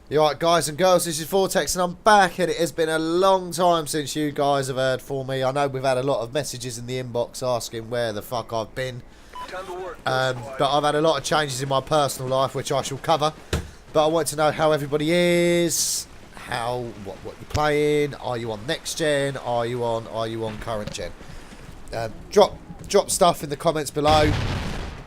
You alright, guys and girls, this is Vortex and I'm back, and it has been a long time since you guys have heard from me. I know we've had a lot of messages in the inbox asking where the fuck I've been. But I've had a lot of changes in my personal life, which I shall cover. But I want to know how everybody is, what you're playing, are you on next gen, are you on current gen? Drop stuff in the comments below.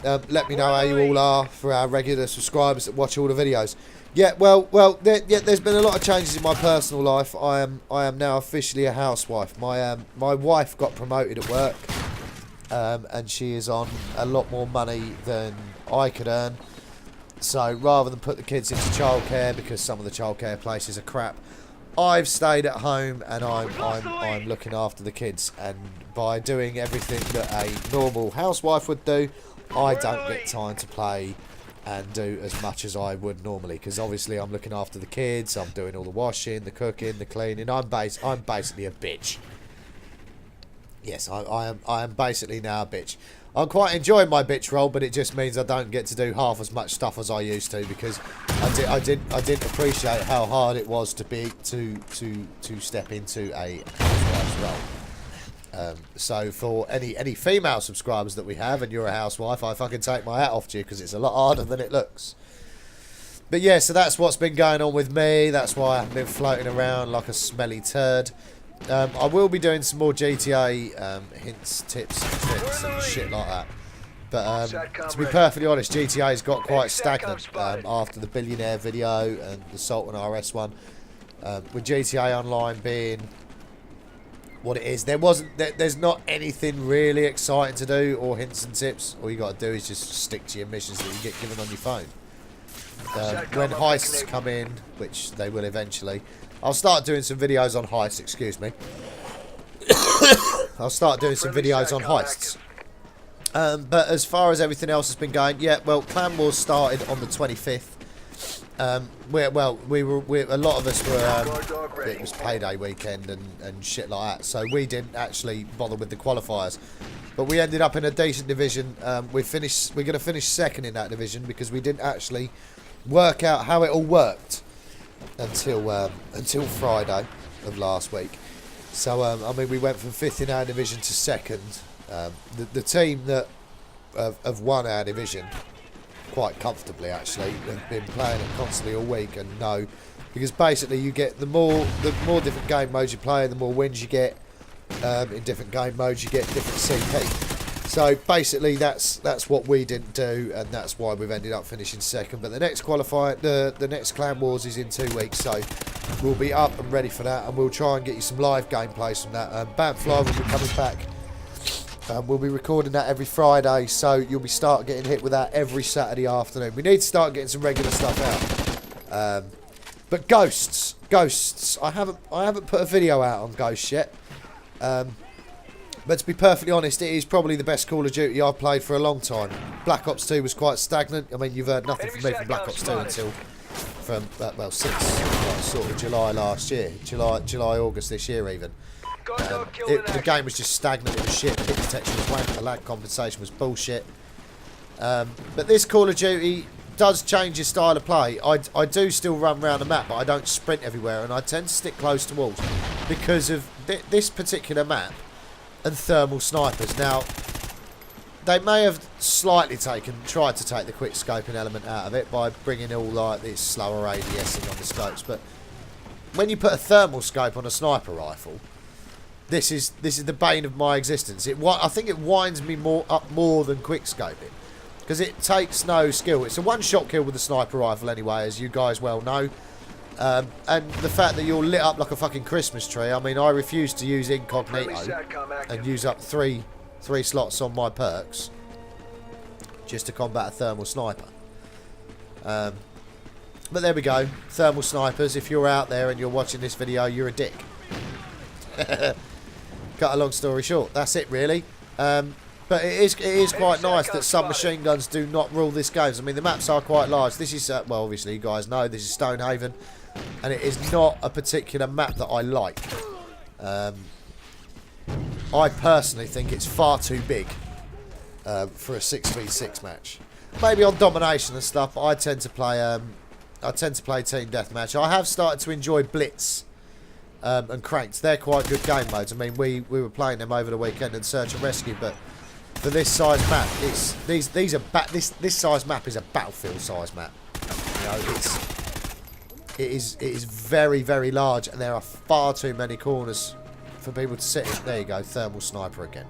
Let me know how you all are for our regular subscribers that watch all the videos. Yeah, there's been a lot of changes in my personal life. I am now officially a housewife. My wife got promoted at work, and she is on a lot more money than I could earn. So rather than put the kids into childcare, because some of the childcare places are crap, I've stayed at home and I'm looking after the kids. And by doing everything that a normal housewife would do, I don't get time to play and do as much as I would normally, because obviously I'm looking after the kids, I'm doing all the washing, the cooking, the cleaning. I'm basically a bitch. Yes, I am basically now a bitch. I'm quite enjoying my bitch role, but it just means I don't get to do half as much stuff as I used to, because I didn't appreciate how hard it was to step into a housewife's role. So for any female subscribers that we have, and you're a housewife, I fucking take my hat off to you, because it's a lot harder than it looks. But yeah, so that's what's been going on with me. That's why I haven't been floating around like a smelly turd. I will be doing some more GTA hints, tips, and tricks and shit like that. But to be perfectly honest, GTA's got quite stagnant after the Billionaire video and the Sultan RS one. With GTA Online being what it is, there's not anything really exciting to do, or hints and tips. All you got to do is just stick to your missions that you get given on your phone. When heists come in, which they will eventually, I'll start doing some videos on heists. Excuse me. I'll start doing some videos on heists. But as far as everything else has been going, yeah, well, Clan Wars started on the 25th. A lot of us were, it was payday weekend and shit like that, so we didn't actually bother with the qualifiers. But we ended up in a decent division. We're going to finish second in that division, because we didn't actually work out how it all worked until Friday of last week. So, I mean, we went from 5th in our division to 2nd. The team that have won our division quite comfortably, actually, have been playing it constantly all week, and know, because basically you get the more different game modes you play, the more wins you get. In different game modes you get different CP. So basically that's what we didn't do, and that's why we've ended up finishing 2nd. But the next qualifier, the next Clan Wars is in 2 weeks, so we'll be up and ready for that, and we'll try and get you some live gameplays from that. Bamfly will be coming back. We'll be recording that every Friday, so you'll be start getting hit with that every Saturday afternoon. We need to start getting some regular stuff out. But ghosts, I haven't put a video out on ghosts yet. But to be perfectly honest, it is probably the best Call of Duty I've played for a long time. Black Ops 2 was quite stagnant. I mean, you've heard nothing from me from Black Ops 2 until since sort of July last year, July, August this year even. The game was just stagnant. It was shit. Hit detection was wank. The lag compensation was bullshit. But this Call of Duty does change your style of play. I do still run around the map, but I don't sprint everywhere, and I tend to stick close to walls because of this particular map and thermal snipers. Now, they may have slightly tried to take the quick scoping element out of it by bringing all like this slower ADSing on the scopes, but when you put a thermal scope on a sniper rifle, this is the bane of my existence. I think it winds me more than quick scoping, because it takes no skill. It's a one-shot kill with a sniper rifle anyway, as you guys well know. And the fact that you're lit up like a fucking Christmas tree. I mean, I refuse to use incognito and use up three slots on my perks just to combat a thermal sniper. But there we go. Thermal snipers, if you're out there and you're watching this video, you're a dick. Cut a long story short, that's it really. But it is quite nice that submachine guns do not rule this game. I mean, the maps are quite large. This is, well, obviously you guys know, this is Stonehaven, and it is not a particular map that I like. I personally think it's far too big for a 6v6 match. Maybe on domination and stuff, but I tend to play I tend to play team deathmatch. I have started to enjoy Blitz and Cranked. They're quite good game modes. I mean, we were playing them over the weekend in Search and Rescue, but for this size map, it's this size map is a battlefield size map. You know, it is very, very large, and there are far too many corners for people to sit in. There you go, thermal sniper again.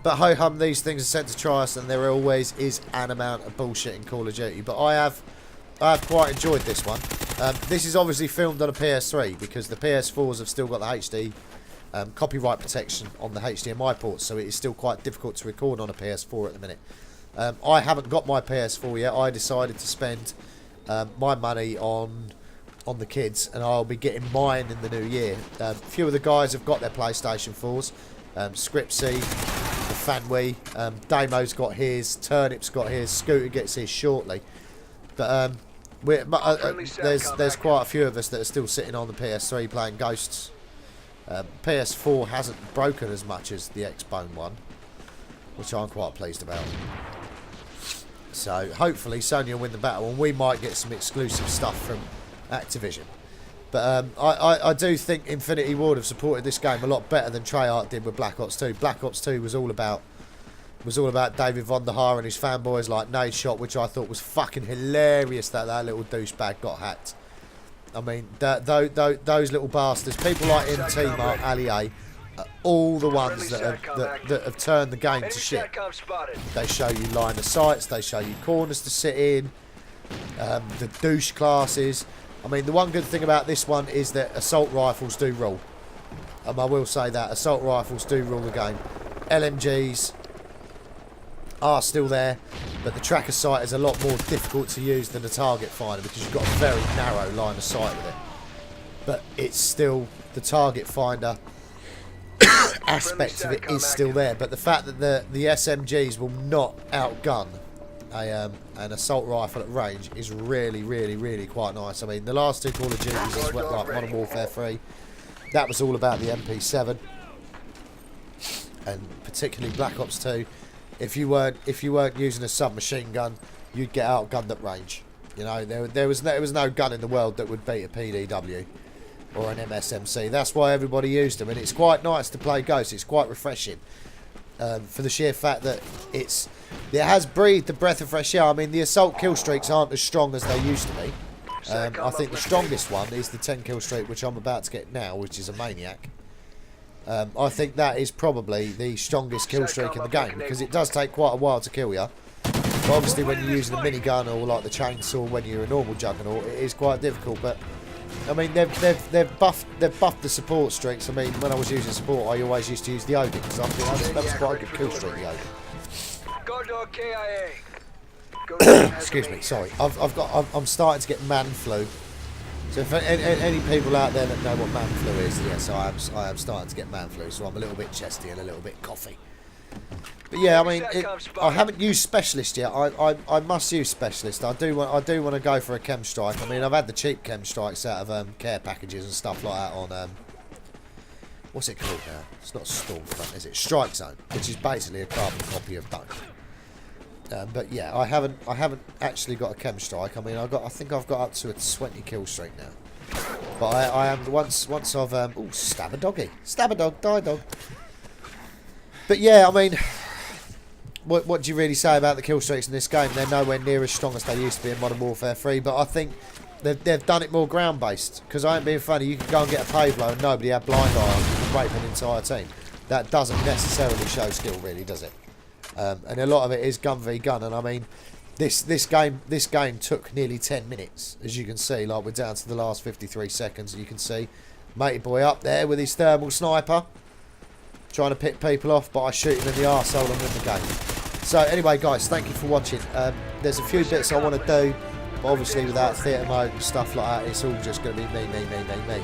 But ho-hum, these things are sent to try us, and there always is an amount of bullshit in Call of Duty. But I have quite enjoyed this one. This is obviously filmed on a PS3 because the PS4s have still got the HD copyright protection on the HDMI ports, so it is still quite difficult to record on a PS4 at the minute. I haven't got my PS4 yet. I decided to spend my money on the kids, and I'll be getting mine in the new year. A few of the guys have got their PlayStation 4s. Scripsy, the Fanwee, Damo's got his, Turnip's got his, Scooter gets his shortly. But there's quite a few of us that are still sitting on the PS3 playing Ghosts. PS4 hasn't broken as much as the Xbone one, which I'm quite pleased about. So hopefully Sony will win the battle, and we might get some exclusive stuff from Activision. But I do think Infinity Ward have supported this game a lot better than Treyarch did with Black Ops 2. Black Ops 2 was all about David Von der Haar and his fanboys like Nade Shot, which I thought was fucking hilarious that little douchebag got hacked. I mean, those little bastards, people like Intima, Allier, are all the ones that have turned the game to shit. They show you line of sights, they show you corners to sit in, the douche classes. I mean, the one good thing about this one is that assault rifles do rule. I will say that. Assault rifles do rule the game. LMGs are still there, but the tracker sight is a lot more difficult to use than the target finder because you've got a very narrow line of sight with it. But it's still, the target finder aspect of it is still there. But the fact that the SMGs will not outgun an assault rifle at range is really, really, really quite nice. I mean, the last two Call of Duties as well, like Modern Warfare 3, that was all about the MP7, and particularly Black Ops 2. If you weren't using a submachine gun, you'd get outgunned at range. You know, there was no gun in the world that would beat a PDW or an MSMC. That's why everybody used them, and it's quite nice to play Ghost. It's quite refreshing. For the sheer fact that it has breathed a breath of fresh air. I mean, the assault kill streaks aren't as strong as they used to be. I think the strongest one is the 10 kill streak, which I'm about to get now, which is a Maniac. I think that is probably the strongest kill streak in the game, because it does take quite a while to kill you. But obviously when you're using a minigun or like the chainsaw when you're a normal juggernaut, it is quite difficult. But I mean, they've buffed the support streaks. I mean, when I was using support, I always used to use the Odin because I think that was quite a good kill streak, the Odin. Excuse me, sorry. I'm starting to get man flu. So if any people out there that know what man flu is, yes, I am starting to get man flu. So I'm a little bit chesty and a little bit coughy. But yeah, I mean, I haven't used specialist yet. I must use specialist. I do want to go for a chem strike. I mean, I've had the cheap chem strikes out of care packages and stuff like that on what's it called now? It's not Stormfront, is it? Strike Zone, which is basically a carbon copy of Dome. But yeah, I haven't actually got a chem strike. I mean, I think I've got up to a 20 kill streak now. But I am once I've oh, stab a doggy, stab a dog, die dog. But yeah, I mean, what do you really say about the kill streaks in this game? They're nowhere near as strong as they used to be in Modern Warfare 3. But I think they've done it more ground based. Because I ain't being funny, you could go and get a pavlo and nobody had blind eye and rape an entire team. That doesn't necessarily show skill, really, does it? And a lot of it is gun v gun, and I mean, this game took nearly 10 minutes, as you can see. Like, we're down to the last 53 seconds. You can see matey boy up there with his thermal sniper, trying to pick people off, but I shoot him in the arsehole and win the game. So anyway, guys, thank you for watching. There's a few bits I want to do, but obviously without theatre mode and stuff like that, it's all just going to be me.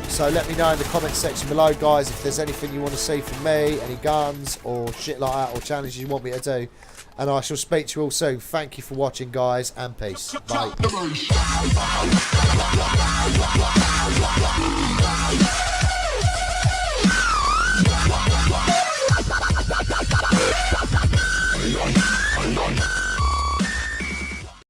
So let me know in the comment section below, guys, if there's anything you want to see from me, any guns or shit like that, or challenges you want me to do. And I shall speak to you all soon. Thank you for watching, guys, and peace. Bye.